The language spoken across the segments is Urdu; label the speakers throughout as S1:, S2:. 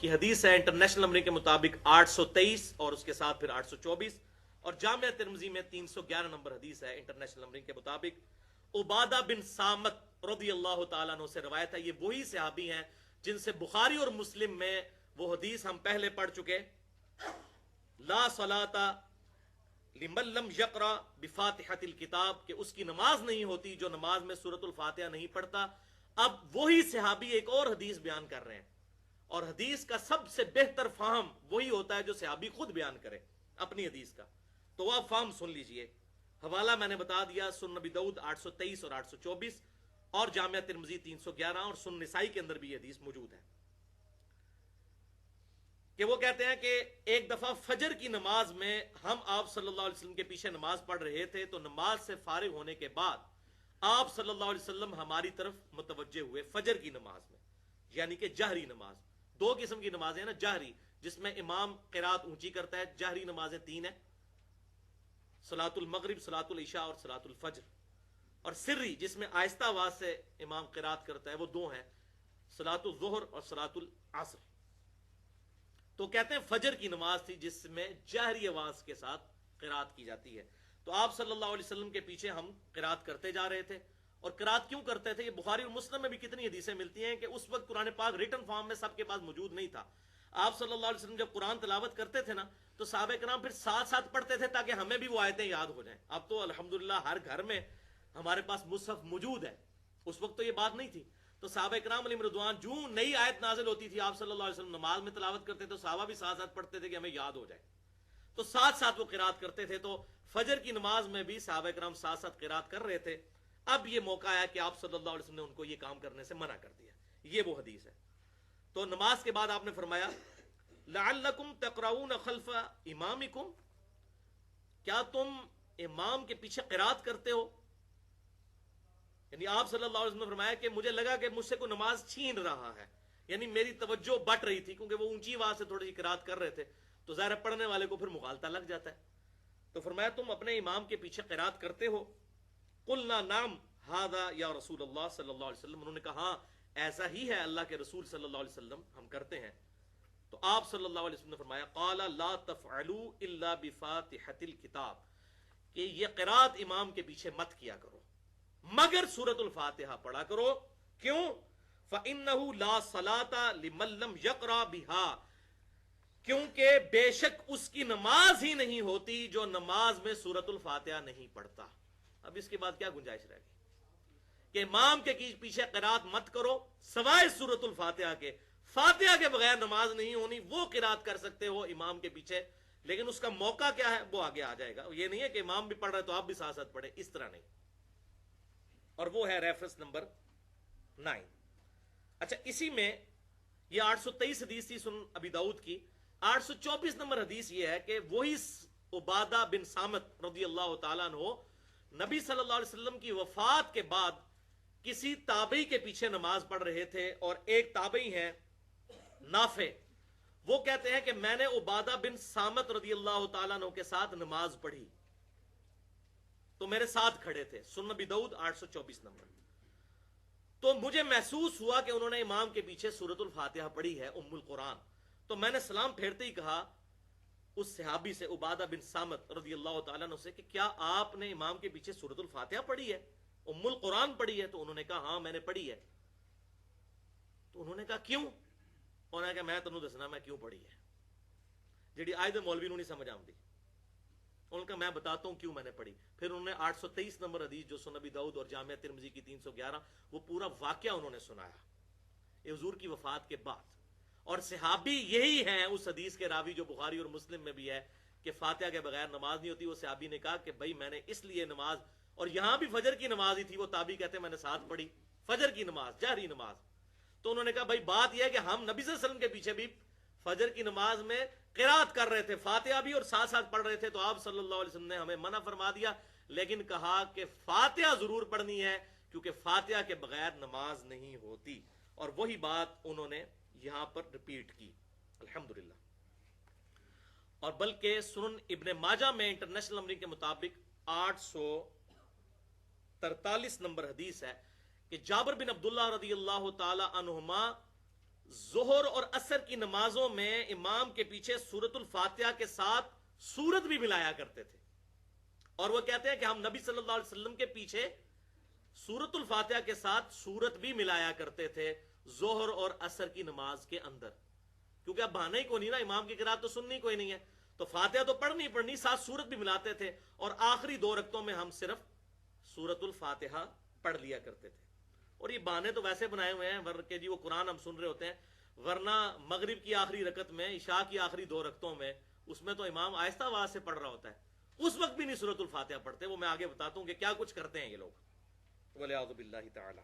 S1: کی حدیث ہے انٹرنیشنل نمبرنگ کے مطابق 823 اور اس کے ساتھ پھر 824، اور جامعہ ترمذی میں 311 نمبر حدیث ہے انٹرنیشنل نمبرنگ کے مطابق۔ عبادہ بن سامت رضی اللہ تعالیٰ عنہ سے روایت ہے، یہ وہی صحابی ہیں جن سے بخاری اور مسلم میں وہ حدیث ہم پہلے پڑھ چکے، لا صلاۃ لمن لم یقرأ بفاتحۃ الکتاب، کہ اس کی نماز نہیں ہوتی جو نماز میں سورۃ الفاتحہ نہیں پڑھتا۔ اب وہی صحابی ایک اور حدیث بیان کر رہے ہیں، اور حدیث کا سب سے بہتر فہم وہی ہوتا ہے جو صحابی خود بیان کرے اپنی حدیث کا، تو وہ آپ فہم سن لیجئے۔ حوالہ میں نے بتا دیا، سنن نبی داؤد 823 اور 824، اور جامعہ ترمذی 311، اور سنن نسائی کے اندر بھی یہ حدیث موجود ہے، کہ وہ کہتے ہیں کہ ایک دفعہ فجر کی نماز میں ہم آپ صلی اللہ علیہ وسلم کے پیچھے نماز پڑھ رہے تھے، تو نماز سے فارغ ہونے کے بعد آپ صلی اللہ علیہ وسلم ہماری طرف متوجہ ہوئے فجر کی نماز میں، یعنی کہ جہری نماز۔ دو قسم کی نمازیں ہیں نا، جہری جس میں امام قرات اونچی کرتا ہے، جہری نمازیں تین ہیں، صلاۃ المغرب، صلاۃ العشاء اور صلاۃ الفجر، اور سری جس میں آہستہ آواز سے امام قرات کرتا ہے، وہ دو ہیں، صلاۃ الظہر اور صلاۃ العصر۔ تو کہتے ہیں فجر کی نماز تھی جس میں جہری آواز کے ساتھ قرات کی جاتی ہے، تو آپ صلی اللہ علیہ وسلم کے پیچھے ہم قرات کرتے جا رہے تھے۔ اور قرات کیوں کرتے تھے؟ یہ بخاری اور مسلم میں بھی کتنی حدیثیں ملتی ہیں کہ اس وقت قرآن پاک ریٹن فارم میں سب کے پاس موجود نہیں تھا۔ آپ صلی اللہ علیہ وسلم جب قرآن تلاوت کرتے تھے نا، تو صحابہ کرام پھر ساتھ ساتھ پڑھتے تھے تاکہ ہمیں بھی وہ آیتیں یاد ہو جائیں۔ اب تو الحمدللہ ہر گھر میں ہمارے پاس مصحف موجود ہے، اس وقت تو یہ بات نہیں تھی۔ تو صحابہ کرام علیہم رضوان جو نئی آیت نازل ہوتی تھی، آپ صلی اللہ علیہ وسلم نماز میں تلاوت کرتے تو صحابہ بھی ساتھ ساتھ پڑھتے تھے کہ ہمیں یاد ہو جائے، تو ساتھ ساتھ وہ قرات کرتے تھے۔ تو فجر کی نماز میں بھی صحابہ کرام ساتھ ساتھ قرات کر رہے تھے۔ اب یہ موقع آیا کہ آپ صلی اللہ علیہ وسلم نے ان کو یہ کام کرنے سے منع کر دیا، یہ وہ حدیث ہے۔ تو نماز کے بعد آپ نے فرمایا لعلکم تقرؤون خلف امامکم، کیا تم امام کے پیچھے قرات کرتے ہو؟ یعنی آپ صلی اللہ علیہ وسلم نے فرمایا کہ مجھے لگا کہ مجھ سے کوئی نماز چھین رہا ہے، یعنی میری توجہ بٹ رہی تھی، کیونکہ وہ اونچی آواز سے تھوڑی سی قرات کر رہے تھے، تو ظاہر پڑھنے والے کو پھر مغالطہ لگ جاتا ہے۔ تو فرمایا تم اپنے امام کے پیچھے قرات کرتے ہو؟ قلنا نعم ھذا یا رسول اللہ صلی اللہ علیہ وسلم، انہوں نے کہا ہاں ایسا ہی ہے اللہ کے رسول صلی اللہ علیہ وسلم، ہم کرتے ہیں۔ تو آپ صلی اللہ علیہ وسلم نے فرمایا قال لا تفعلوا الا بفاتحۃ الکتاب، کہ یہ قرات امام کے پیچھے مت کیا کرو مگر سورۃ الفاتحہ پڑھا کرو۔ کیوں؟ فإنہ لا صلاۃ لمن لم یقرأ بها، کیونکہ بے شک اس کی نماز ہی نہیں ہوتی جو نماز میں سورۃ الفاتحہ نہیں پڑھتا۔ اب اس کے بعد کیا گنجائش رہ گئی کہ امام کے پیچھے قرات مت کرو سوائے سورۃ الفاتحہ کے، فاتحہ کے بغیر نماز نہیں ہونی، وہ قرات کر سکتے ہو امام کے پیچھے، لیکن اس کا موقع کیا ہے وہ آگے آ جائے گا۔ یہ نہیں ہے کہ امام بھی پڑھ رہا ہے تو آپ بھی ساتھ ساتھ پڑھیں، اس طرح نہیں، اور وہ ہے ریفرنس نمبر 9۔ اچھا، اسی میں یہ 823 حدیث تھی سنن ابی داؤد کی۔ 824 نمبر حدیث یہ ہے کہ وہی عبادہ بن سامت رضی اللہ تعالیٰ عنہ نبی صلی اللہ علیہ وسلم کی وفات کے بعد کسی تابعی کے پیچھے نماز پڑھ رہے تھے، اور ایک تابعی ہیں نافع، وہ کہتے ہیں کہ میں نے عبادہ بن سامت رضی اللہ تعالیٰ عنہ کے ساتھ نماز پڑھی، تو میرے ساتھ کھڑے تھے، سنن نبی داؤد 824 نمبر۔ تو مجھے محسوس ہوا کہ انہوں نے امام کے پیچھے سورۃ الفاتحہ پڑھی ہے، ام القرآن، تو میں نے سلام پھیرتے ہی کہا اس صحابی سے، عبادہ بن سامت رضی اللہ تعالیٰ عنہ سے، کہ کیا آپ نے امام کے پیچھے سورۃ الفاتحہ پڑھی ہے، ام القرآن پڑھی ہے؟ تو انہوں نے کہا ہاں میں نے پڑھی ہے۔ تو انہوں نے کہا کیوں؟ انہوں نے کہا میں تنوں دسنا میں کیوں پڑھی ہے، جڑی آیت مولوی نوں نہیں سمجھ آندی، انہوں نے کہا میں بتاتا ہوں کیوں میں نے پڑھی۔ پھر انہوں نے 823 نمبر حدیث جو سنن ابی داؤد اور جامعہ ترمذی کی 311، وہ پورا واقعہ انہوں نے سنایا یہ حضور کی وفات کے بعد، اور صحابی یہی ہیں اس حدیث کے راوی جو بخاری اور مسلم میں بھی ہے کہ فاتحہ کے بغیر نماز نہیں ہوتی۔ وہ صحابی نے کہا کہ بھائی میں نے اس لیے نماز، اور یہاں بھی فجر کی نماز ہی تھی، وہ تابعی کہتے ہیں میں نے ساتھ پڑھی فجر کی نماز، جہری نماز۔ تو انہوں نے کہا بھائی بات یہ ہے کہ ہم نبی صلی اللہ علیہ وسلم کے پیچھے بھی فجر کی نماز میں قرات کر رہے تھے، فاتحہ بھی اور ساتھ ساتھ پڑھ رہے تھے، تو آپ صلی اللہ علیہ وسلم نے ہمیں منع فرما دیا، لیکن کہا کہ فاتحہ ضرور پڑھنی ہے کیونکہ فاتحہ کے بغیر نماز نہیں ہوتی، اور وہی بات انہوں نے یہاں پر ریپیٹ کی الحمدللہ۔ اور بلکہ سنن ابن ماجہ میں انٹرنیشنل نمبرنگ کے مطابق 843 نمبر حدیث ہے کہ جابر بن عبداللہ رضی اللہ تعالی عنہما ظہر اور عصر کی کی نمازوں میں امام کے پیچھے سورۃ الفاتحہ کے ساتھ سورت بھی ملایا کرتے تھے، اور وہ کہتے ہیں کہ ہم نبی صلی اللہ علیہ وسلم کے پیچھے سورۃ الفاتحہ کے ساتھ سورت بھی ملایا کرتے تھے ظہر اور عصر کی نماز کے اندر، کیونکہ اب بہانا ہی کوئی نہیں نا، امام کی قرات تو سننی کوئی نہیں ہے، تو فاتحہ تو پڑھنی ساتھ سورت بھی ملاتے تھے، اور آخری 2 رکعتوں میں ہم صرف سورۃ الفاتحہ پڑھ لیا کرتے تھے۔ اور یہ بہانے تو ویسے بنائے ہوئے ہیں ورنہ کہ جی وہ قرآن ہم سن رہے ہوتے ہیں، ورنہ مغرب کی آخری رکعت میں، عشاء کی آخری 2 رکعتوں میں، اس میں تو امام آہستہ آواز سے پڑھ رہا ہوتا ہے، اس وقت بھی نہیں سورۃ الفاتحہ پڑھتے۔ وہ میں آگے بتاتا ہوں کہ کیا کچھ کرتے ہیں یہ لوگ، والعیاذ باللہ تعالی۔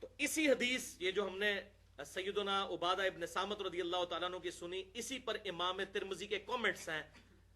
S1: تو اسی حدیث، یہ جو ہم نے سیدنا عبادہ ابن صامت رضی اللہ تعالیٰ عنہ کی سنی، اسی پر امام ترمذی کے کامنٹس ہیں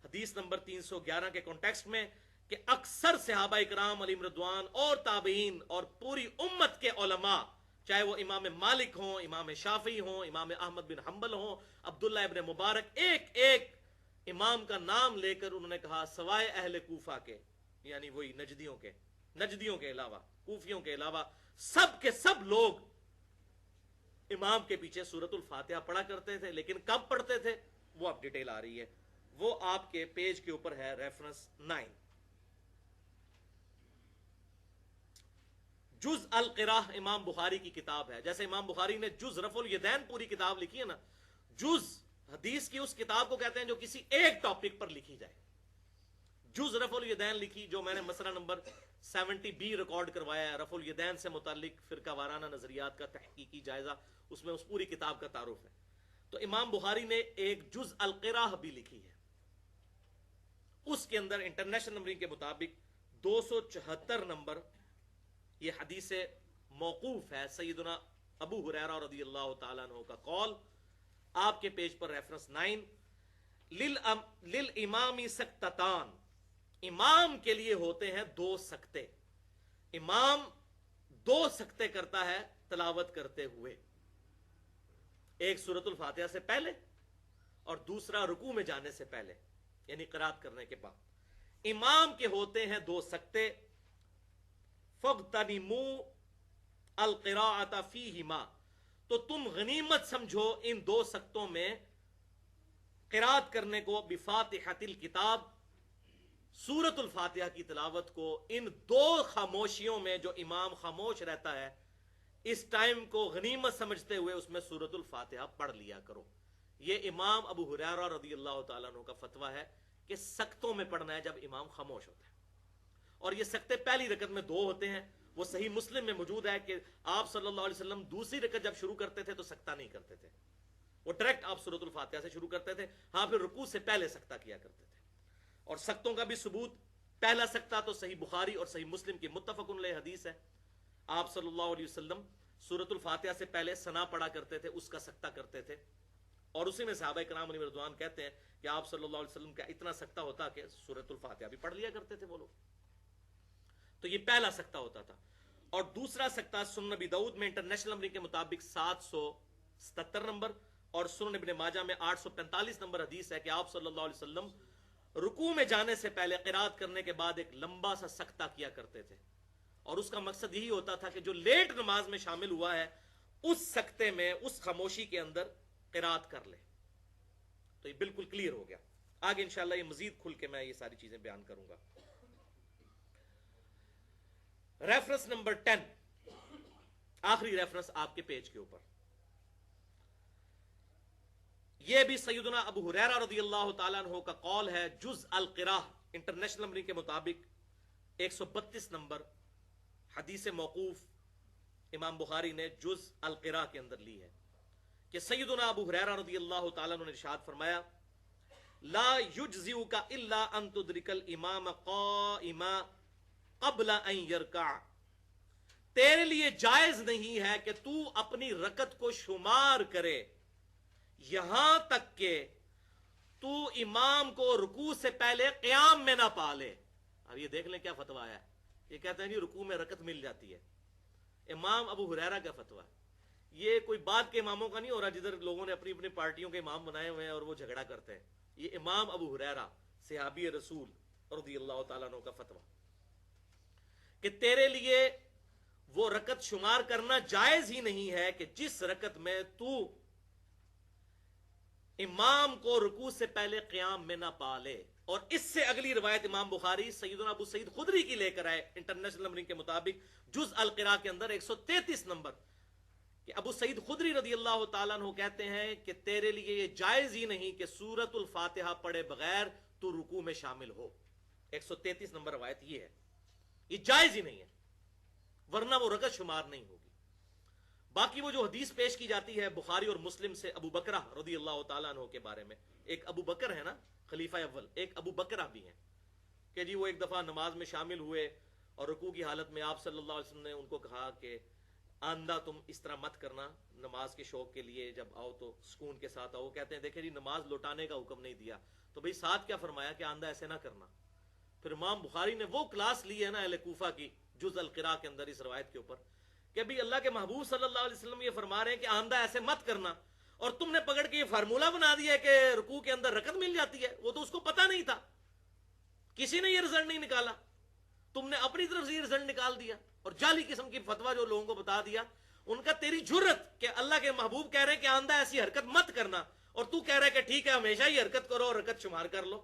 S1: حدیث نمبر 311 کے کانٹیکسٹ میں، کہ اکثر صحابہ اکرام علیہم رضوان اور تابعین اور پوری امت کے علماء، چاہے وہ امام مالک ہوں، امام شافعی ہوں، امام احمد بن حنبل ہوں، عبداللہ ابن مبارک، ایک ایک امام کا نام لے کر انہوں نے کہا سوائے اہل کوفہ کے، یعنی وہی نجدیوں کے علاوہ، کوفیوں کے علاوہ، سب کے سب لوگ امام کے پیچھے سورۃ الفاتحہ پڑھا کرتے تھے۔ لیکن کب پڑھتے تھے وہ اب ڈیٹیل آ رہی ہے، وہ آپ کے پیج کے اوپر ہے، ریفرنس 9۔ جز القراء امام بخاری کی کتاب ہے، جیسے امام بخاری نے جز رفع الیدین پوری کتاب لکھی ہے نا، جز حدیث کی اس کتاب کو کہتے ہیں جو کسی ایک ٹاپک پر لکھی جائے۔ جز رفع الیدین لکھی، جو میں نے مسئلہ نمبر 70B ریکارڈ کروایا ہے، رفع الیدین سے متعلق فرقہ وارانہ نظریات کا تحقیقی جائزہ، اس میں اس پوری کتاب کا تعارف ہے۔ تو امام بخاری نے ایک جز القراء بھی لکھی ہے، اس کے اندر انٹرنیشنل نمبرنگ کے مطابق 274 نمبر، یہ حدیث موقوف ہے، سیدنا ابو ہریرہ رضی اللہ تعالیٰ عنہ کا قول، آپ کے پیج پر ریفرنس 9۔ للامام سکتتان، امام کے لیے ہوتے ہیں 2 سکتے، امام 2 سکتے کرتا ہے تلاوت کرتے ہوئے، ایک سورۃ الفاتحہ سے پہلے اور دوسرا رکوع میں جانے سے پہلے، یعنی قرات کرنے کے بعد امام کے ہوتے ہیں 2 سکتے۔ فَاغْتَنِمُوا الْقِرَاءَةَ فِيهِمَا، تو تم غنیمت سمجھو ان 2 سکتوں میں قرات کرنے کو، بفاتحۃ الکتاب، سورۃ الفاتحہ کی تلاوت کو، ان 2 خاموشیوں میں جو امام خاموش رہتا ہے، اس ٹائم کو غنیمت سمجھتے ہوئے اس میں سورۃ الفاتحہ پڑھ لیا کرو۔ یہ امام ابو ہریرہ رضی اللہ تعالیٰ عنہ کا فتویٰ ہے کہ سکتوں میں پڑھنا ہے جب امام خاموش ہوتا ہے، اور یہ سکتے پہلی رکعت میں 2 ہوتے ہیں۔ وہ صحیح مسلم میں موجود ہے کہ آپ صلی اللہ علیہ وسلم دوسری رکعت جب شروع کرتے تھے تو سکتہ نہیں کرتے تھے، وہ ڈائریکٹ آپ سورۃ الفاتحہ سے شروع کرتے تھے، ہاں پھر رکوع سے پہلے سکتہ کیا کرتے تھے۔ اور سکتوں کا بھی ثبوت، پہلا سکتہ تو صحیح بخاری اور صحیح مسلم کی متفق علیہ حدیث ہے، آپ صلی اللہ علیہ وسلم سورۃ الفاتحہ سے پہلے ثنا پڑھا کرتے تھے، اس کا سکتہ کرتے تھے، اور اسی میں صحابہ کرام علیہ رضوان کہتے ہیں کہ آپ صلی اللہ علیہ وسلم کا اتنا سکتہ ہوتا کہ سورۃ الفاتحہ بھی پڑھ لیا کرتے تھے وہ لوگ۔ تو یہ پہلا سکتہ ہوتا تھا۔ اور دوسرا سکتہ سنن نبی داؤد میں انٹرنیشنل نمبر کے مطابق 777 نمبر، اور سنن ابن ماجہ میں 845 نمبر حدیث ہے کہ آپ صلی اللہ علیہ وسلم رکوع میں جانے سے پہلے قرات کرنے کے بعد ایک لمبا سا سکتہ کیا کرتے تھے، اور اس کا مقصد یہی ہوتا تھا کہ جو لیٹ نماز میں شامل ہوا ہے اس سکتے میں، اس خاموشی کے اندر قرات کر لے۔ تو یہ بالکل کلیئر ہو گیا۔ آگے انشاءاللہ یہ مزید کھل کے میں یہ ساری چیزیں بیان کروں گا۔ ریفرنس نمبر 10، آخری ریفرنس آپ کے پیج کے اوپر، یہ بھی سیدنا ابو ہریرہ رضی اللہ تعالیٰ عنہ کا قول ہے، جز القراء انٹرنیشنل نمبر کے مطابق 132 نمبر حدیث موقوف امام بخاری نے جز القراء کے اندر لی ہے، کہ سیدنا ابو ہریرہ رضی اللہ تعالیٰ عنہ نے ارشاد فرمایا، لا یجزئک الا ان تدرک الامام قائما قبل ان یرکع، تیرے لیے جائز نہیں ہے کہ تو اپنی رکعت کو شمار کرے یہاں تک کہ تو امام کو رکوع سے پہلے قیام میں نہ پا لے۔ اب یہ دیکھ لیں کیا فتویٰ آیا ہے، یہ کہتے ہیں جی رکوع میں رکعت مل جاتی ہے، امام ابو ہریرہ کا فتویٰ، یہ کوئی بعد کے اماموں کا نہیں ہو رہا جدھر لوگوں نے اپنی اپنی پارٹیوں کے امام بنائے ہوئے ہیں اور وہ جھگڑا کرتے ہیں، یہ امام ابو ہریرہ صحابی رسول رضی اللہ تعالیٰ عنہ کا فتویٰ، کہ تیرے لیے وہ رکعت شمار کرنا جائز ہی نہیں ہے کہ جس رکعت میں تو امام کو رکوع سے پہلے قیام میں نہ پالے. اور اس سے اگلی روایت امام بخاری سیدنا ابو سعید خدری کی لے کر آئے انٹرنیشنل نمبرنگ کے مطابق جز القراء کے اندر 133 نمبر کہ ابو سعید خدری رضی اللہ تعالیٰ عنہ کہتے ہیں کہ تیرے لیے یہ جائز ہی نہیں کہ سورت الفاتحہ پڑھے بغیر تو رکوع میں شامل ہو. 133 نمبر روایت یہ ہے, یہ جائز ہی نہیں ہے, ورنہ وہ رکعت شمار نہیں ہوگی. باقی وہ جو حدیث پیش کی جاتی ہے بخاری اور مسلم سے ابو بکرہ رضی اللہ تعالیٰ عنہ کے بارے میں, ایک ابو بکر ہے نا خلیفہ اول, ایک ابو بکرہ بھی ہیں کہ جی وہ ایک دفعہ نماز میں شامل ہوئے اور رکوع کی حالت میں آپ صلی اللہ علیہ وسلم نے ان کو کہا کہ آندہ تم اس طرح مت کرنا, نماز کے شوق کے لیے جب آؤ تو سکون کے ساتھ آؤ. وہ کہتے ہیں دیکھیں جی نماز لوٹانے کا حکم نہیں دیا, تو بھئی ساتھ کیا فرمایا کہ آندہ ایسے نہ کرنا. پھر امام بخاری نے وہ کلاس لی ہے نا اہل کوفہ کی جز القراء کے اندر اس روایت کے اوپر کہ بھی اللہ کے محبوب صلی اللہ علیہ وسلم یہ فرما رہے ہیں کہ آندہ ایسے مت کرنا, اور تم نے پکڑ کے یہ فارمولہ بنا دیا ہے کہ رکوع کے اندر رکعت مل جاتی ہے. وہ تو اس کو پتہ نہیں تھا, کسی نے یہ رزلٹ نہیں نکالا, تم نے اپنی طرف سے یہ رزلٹ نکال دیا اور جعلی قسم کی فتویٰ جو لوگوں کو بتا دیا. ان کا تیری جرت کہ اللہ کے محبوب کہہ رہے ہیں کہ آندہ ایسی حرکت مت کرنا, اور تو کہہ رہا ہے کہ ٹھیک ہے ہمیشہ ہی حرکت کرو اور رکعت شمار کر لو.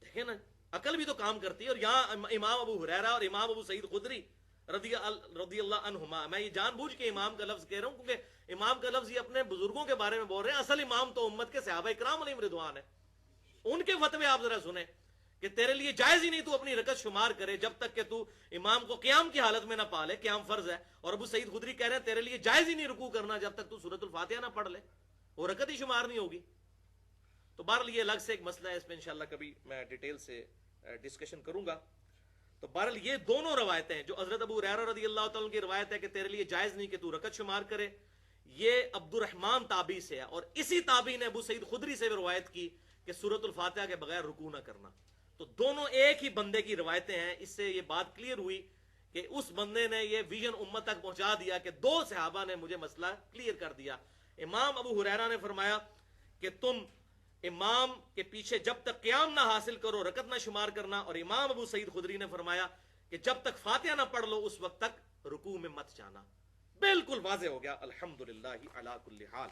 S1: دیکھیں نا عقل بھی تو کام کرتی ہے. اور یہاں امام ابو ہریرہ اور امام ابو سعید خدری رضی اللہ عنہما, میں یہ جان بوجھ کے امام کا لفظ کہہ رہا ہوں کیونکہ امام کا لفظ یہ اپنے بزرگوں کے بارے میں بول رہے ہیں, اصل امام تو امت کے صحابہ کرام علیہم رضوان ہے. ان کے فتوے آپ ذرا سنیں کہ تیرے لیے جائز ہی نہیں تو اپنی رکعت شمار کرے جب تک کہ تو امام کو قیام کی حالت میں نہ پالے, قیام فرض ہے. اور ابو سعید خدری کہہ رہے ہیں تیرے لیے جائز ہی نہیں رکوع کرنا جب تک تو سورۃ الفاتحہ نہ پڑھ لے, وہ رکعت ہی شمار نہیں ہوگی. تو بہرحال یہ الگ سے ایک مسئلہ ہے, اس پہ انشاءاللہ کبھی میں ڈیٹیل سے ڈسکشن کروں گا. تو بہرحال یہ دونوں روایتیں ہیں, جو حضرت ابو ہریرہ رضی اللہ تعالیٰ کی روایت ہے کہ تیرے لیے جائز نہیں کہ تو رکعت شمار کرے, یہ عبد الرحمن تابعی سے ہے, اور اسی تابعی نے ابو سعید خدری سے بھی روایت کی کہ سورۃ الفاتحہ کے بغیر رکوع نہ کرنا. تو دونوں ایک ہی بندے کی روایتیں ہیں. اس سے یہ بات کلیئر ہوئی کہ اس بندے نے یہ ویژن امت تک پہنچا دیا کہ دو صحابہ نے مجھے مسئلہ کلیئر کر دیا. امام ابو ہریرہ نے فرمایا کہ تم امام کے پیچھے جب تک قیام نہ حاصل کرو رکعت نہ شمار کرنا, اور امام ابو سعید خدری نے فرمایا کہ جب تک فاتحہ نہ پڑھ لو اس وقت تک رکوع میں مت جانا. بالکل واضح ہو گیا. الحمدللہ علی کل حال.